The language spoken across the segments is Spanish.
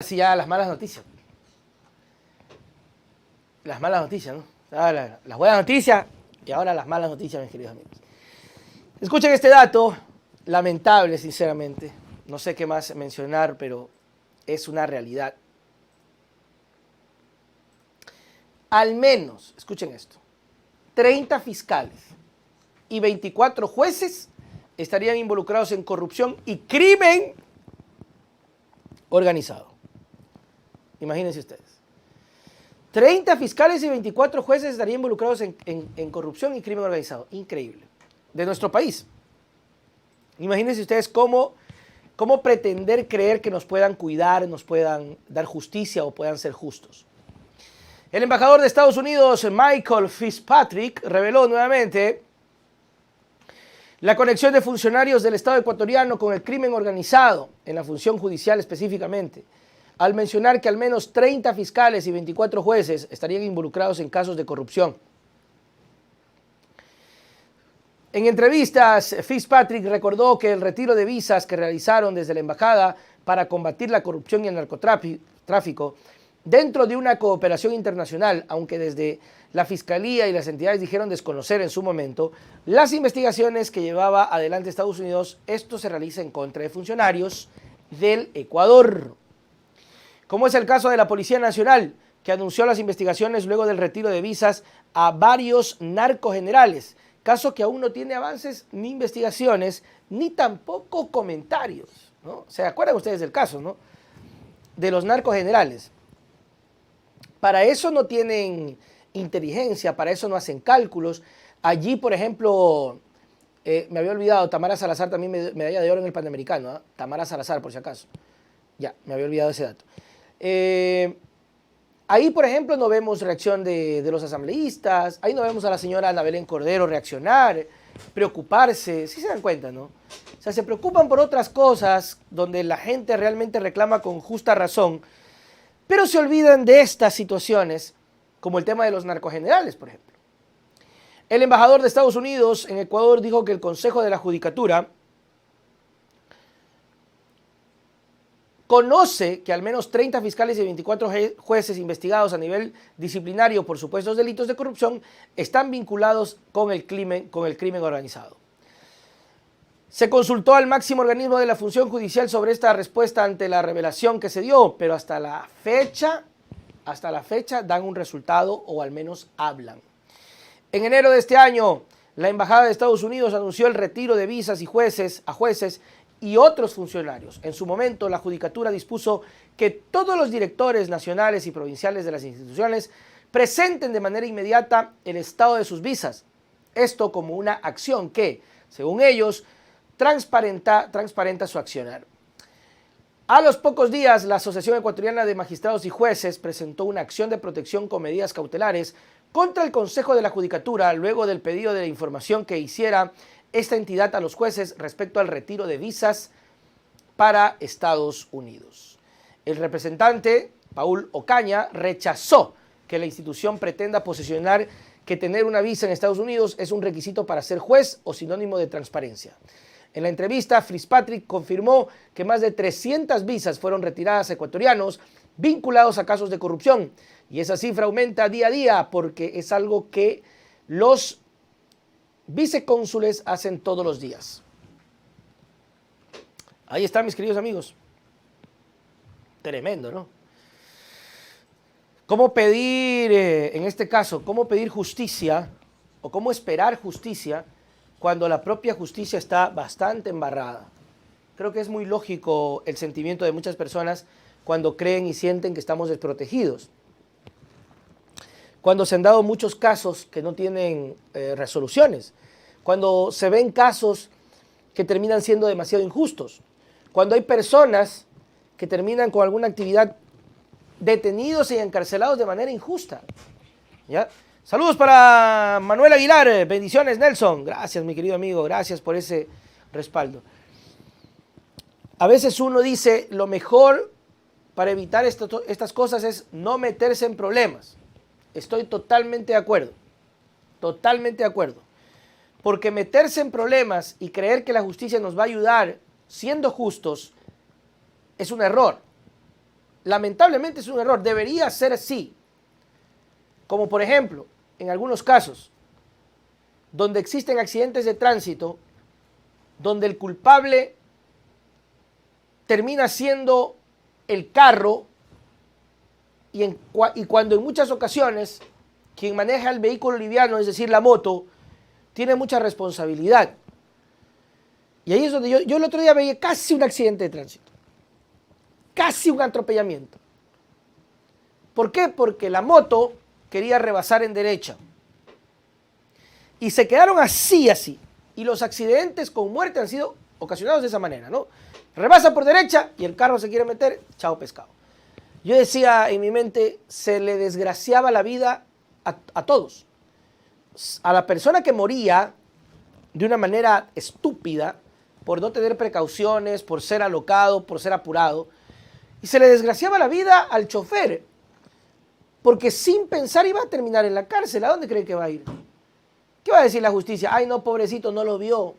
Sí, ya las malas noticias. Las malas noticias, ¿no? Las buenas noticias y ahora las malas noticias, mis queridos amigos. Escuchen este dato, lamentable, sinceramente. No sé qué más mencionar, pero es una realidad. Al menos, escuchen esto, 30 fiscales y 24 jueces estarían involucrados en corrupción y crimen organizado. Imagínense ustedes. 30 fiscales y 24 jueces estarían involucrados en corrupción y crimen organizado. Increíble. De nuestro país. Imagínense ustedes cómo pretender creer que nos puedan cuidar, nos puedan dar justicia o puedan ser justos. El embajador de Estados Unidos, Michael Fitzpatrick, reveló nuevamente la conexión de funcionarios del Estado ecuatoriano con el crimen organizado, en la función judicial específicamente, al mencionar que al menos 30 fiscales y 24 jueces estarían involucrados en casos de corrupción. En entrevistas, Fitzpatrick recordó que el retiro de visas que realizaron desde la embajada para combatir la corrupción y el narcotráfico dentro de una cooperación internacional, aunque desde la Fiscalía y las entidades dijeron desconocer en su momento las investigaciones que llevaba adelante Estados Unidos, esto se realiza en contra de funcionarios del Ecuador. Como es el caso de la Policía Nacional, que anunció las investigaciones luego del retiro de visas a varios narcogenerales, caso que aún no tiene avances ni investigaciones, ni tampoco comentarios, ¿no? ¿Se acuerdan ustedes del caso, no? De los narcogenerales. Para eso no tienen inteligencia, para eso no hacen cálculos. Allí, por ejemplo, me había olvidado, Tamara Salazar también medalla de oro en el Panamericano, ¿eh? Tamara Salazar, por si acaso. Ya, me había olvidado ese dato. Ahí, por ejemplo, no vemos reacción de los asambleístas, ahí no vemos a la señora Ana Belén Cordero reaccionar, preocuparse, ¿sí se dan cuenta, no? O sea, se preocupan por otras cosas donde la gente realmente reclama con justa razón, pero se olvidan de estas situaciones, como el tema de los narcogenerales, por ejemplo. El embajador de Estados Unidos en Ecuador dijo que el Consejo de la Judicatura conoce que al menos 30 fiscales y 24 jueces investigados a nivel disciplinario por supuestos delitos de corrupción están vinculados con el crimen organizado. Se consultó al máximo organismo de la función judicial sobre esta respuesta ante la revelación que se dio, pero hasta la fecha dan un resultado o al menos hablan. En enero de este año, la Embajada de Estados Unidos anunció el retiro de visas a jueces y otros funcionarios. En su momento, la Judicatura dispuso que todos los directores nacionales y provinciales de las instituciones presenten de manera inmediata el estado de sus visas. Esto como una acción que, según ellos, transparenta su accionar. A los pocos días, la Asociación Ecuatoriana de Magistrados y Jueces presentó una acción de protección con medidas cautelares contra el Consejo de la Judicatura luego del pedido de la información que hiciera esta entidad a los jueces respecto al retiro de visas para Estados Unidos. El representante, Paul Ocaña, rechazó que la institución pretenda posicionar que tener una visa en Estados Unidos es un requisito para ser juez o sinónimo de transparencia. En la entrevista, Fitzpatrick confirmó que más de 300 visas fueron retiradas a ecuatorianos vinculados a casos de corrupción. Y esa cifra aumenta día a día porque es algo que los vicecónsules hacen todos los días. Ahí están, mis queridos amigos. Tremendo, ¿no? ¿Cómo pedir, en este caso, cómo pedir justicia o cómo esperar justicia cuando la propia justicia está bastante embarrada? Creo que es muy lógico el sentimiento de muchas personas cuando creen y sienten que estamos desprotegidos. Cuando se han dado muchos casos que no tienen resoluciones, cuando se ven casos que terminan siendo demasiado injustos, cuando hay personas que terminan con alguna actividad detenidos y encarcelados de manera injusta. ¿Ya? Saludos para Manuel Aguilar, bendiciones Nelson, gracias mi querido amigo, gracias por ese respaldo. A veces uno dice lo mejor para evitar estas cosas es no meterse en problemas. Estoy totalmente de acuerdo, porque meterse en problemas y creer que la justicia nos va a ayudar siendo justos es un error. Lamentablemente es un error, debería ser así. Como por ejemplo, en algunos casos, donde existen accidentes de tránsito, donde el culpable termina siendo el carro y cuando en muchas ocasiones quien maneja el vehículo liviano, es decir, la moto, tiene mucha responsabilidad. Y ahí es donde yo el otro día veía casi un accidente de tránsito, casi un atropellamiento. ¿Por qué? Porque la moto quería rebasar en derecha. Y se quedaron así. Y los accidentes con muerte han sido ocasionados de esa manera, ¿no? Rebasa por derecha y el carro se quiere meter, chao pescado. Yo decía en mi mente, se le desgraciaba la vida a todos. A la persona que moría de una manera estúpida, por no tener precauciones, por ser alocado, por ser apurado, y se le desgraciaba la vida al chofer, porque sin pensar iba a terminar en la cárcel. ¿A dónde cree que va a ir? ¿Qué va a decir la justicia? Ay, no, pobrecito, no lo vio.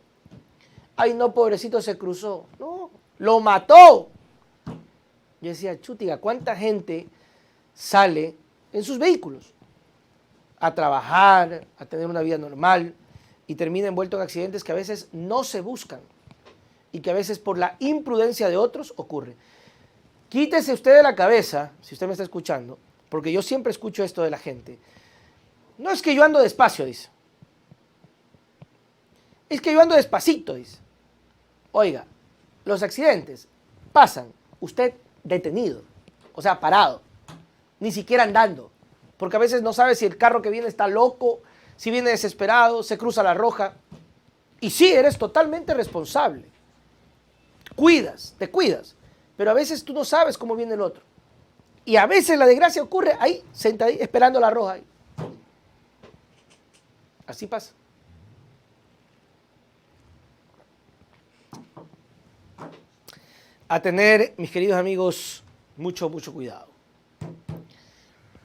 Ay, no, pobrecito, se cruzó. No, lo mató. Yo decía, chútiga, ¿cuánta gente sale en sus vehículos a trabajar, a tener una vida normal y termina envuelto en accidentes que a veces no se buscan y que a veces por la imprudencia de otros ocurre? Quítese usted de la cabeza, si usted me está escuchando, porque yo siempre escucho esto de la gente. No es que yo ando despacio, dice. Es que yo ando despacito, dice. Oiga, los accidentes pasan, usted detenido, o sea, parado, ni siquiera andando, porque a veces no sabe si el carro que viene está loco, si viene desesperado, se cruza la roja. Y sí, eres totalmente responsable. Te cuidas, pero a veces tú no sabes cómo viene el otro. Y a veces la desgracia ocurre ahí, sentadito, esperando la roja. Ahí. Así pasa. A tener, mis queridos amigos, mucho cuidado.